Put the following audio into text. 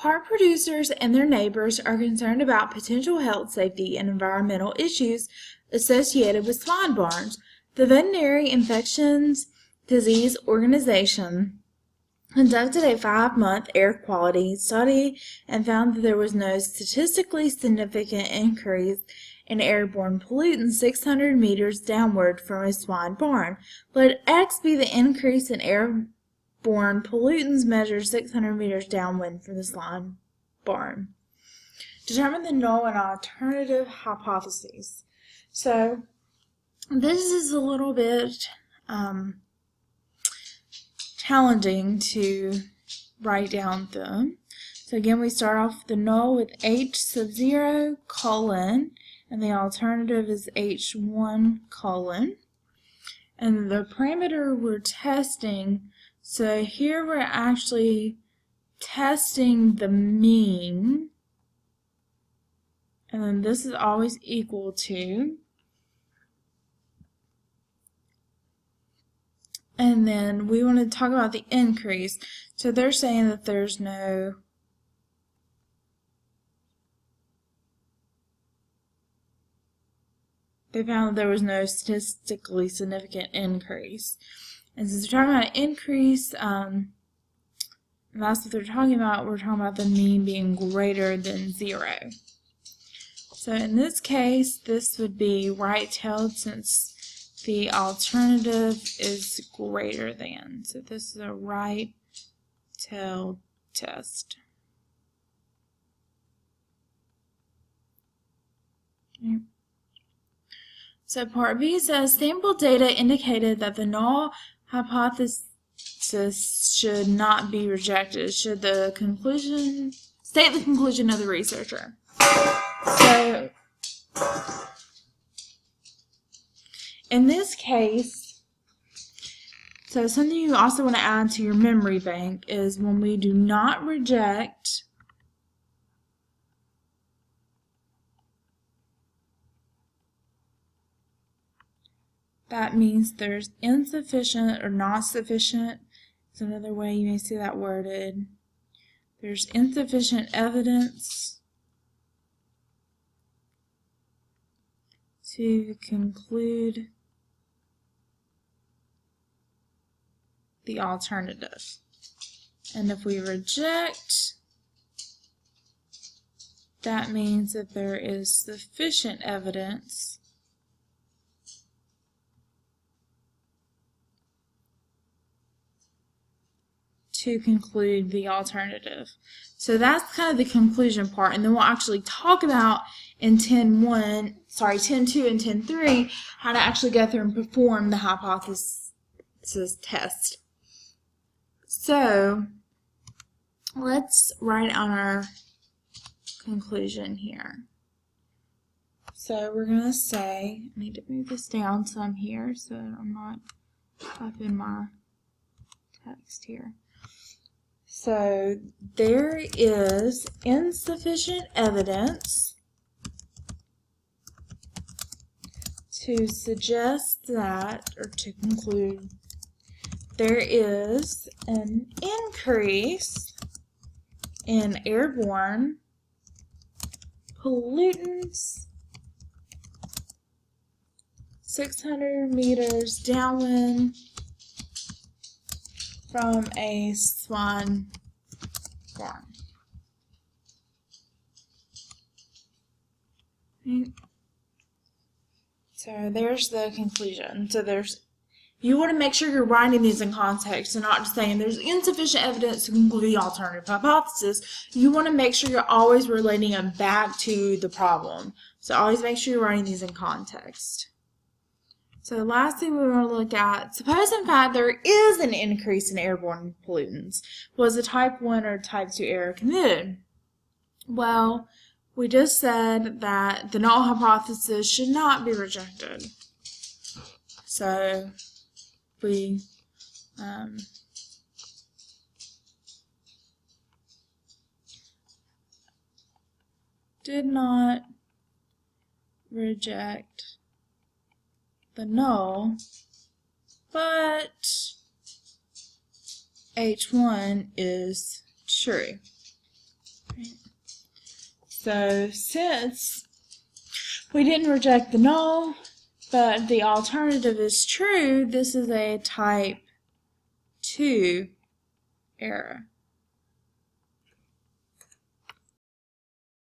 Pork producers and their neighbors are concerned about potential health, safety, and environmental issues associated with swine barns. The Veterinary Infectious Disease Organization conducted a 5-month air quality study and found that there was no statistically significant increase in airborne pollutants 600 meters downward from a swine barn. Let X be the increase in airborne pollutants measured 600 meters downwind from the swine barn. Determine the null and alternative hypotheses. So this is a little bit challenging to write down them. So again, we start off with the null with H sub 0 colon, and the alternative is H1 colon. And the parameter we're testing, so here we're actually testing the mean, and then this is always equal to, and then we want to talk about the increase. So they're saying that there's no they found that there was no statistically significant increase. And since we're talking about increase, and that's what they're talking about, we're talking about the mean being greater than 0. So in this case, this would be right-tailed since the alternative is greater than. So this is a right-tailed test. Okay. So part B says sample data indicated that the null hypothesis should not be rejected. Should the conclusion state the conclusion of the researcher. So in this case, so something you also want to add to your memory bank is when we do not reject that means there's insufficient or not sufficient. It's another way you may see that worded. There's insufficient evidence to conclude the alternative. And if we reject, that means that there is sufficient evidence to conclude the alternative. So that's kind of the conclusion part, and then we'll actually talk about in 10.2 and 10.3 how to actually go through and perform the hypothesis test. So let's write on our conclusion here. So we're going to say, I need to move this down some here so that I'm not typing my text here. So there is insufficient evidence to suggest that, or to conclude, there is an increase in airborne pollutants 600 meters downwind from a swine farm. So there's the conclusion. So you want to make sure you're writing these in context and not just saying there's insufficient evidence to conclude the alternative hypothesis. You want to make sure you're always relating them back to the problem. So always make sure you're writing these in context. So the last thing we want to look at, suppose in fact there is an increase in airborne pollutants. Was a type 1 or type 2 error committed? Well, we just said that the null hypothesis should not be rejected. So we did not reject the null, but H1 is true. So since we didn't reject the null, but the alternative is true, this is a type 2 error.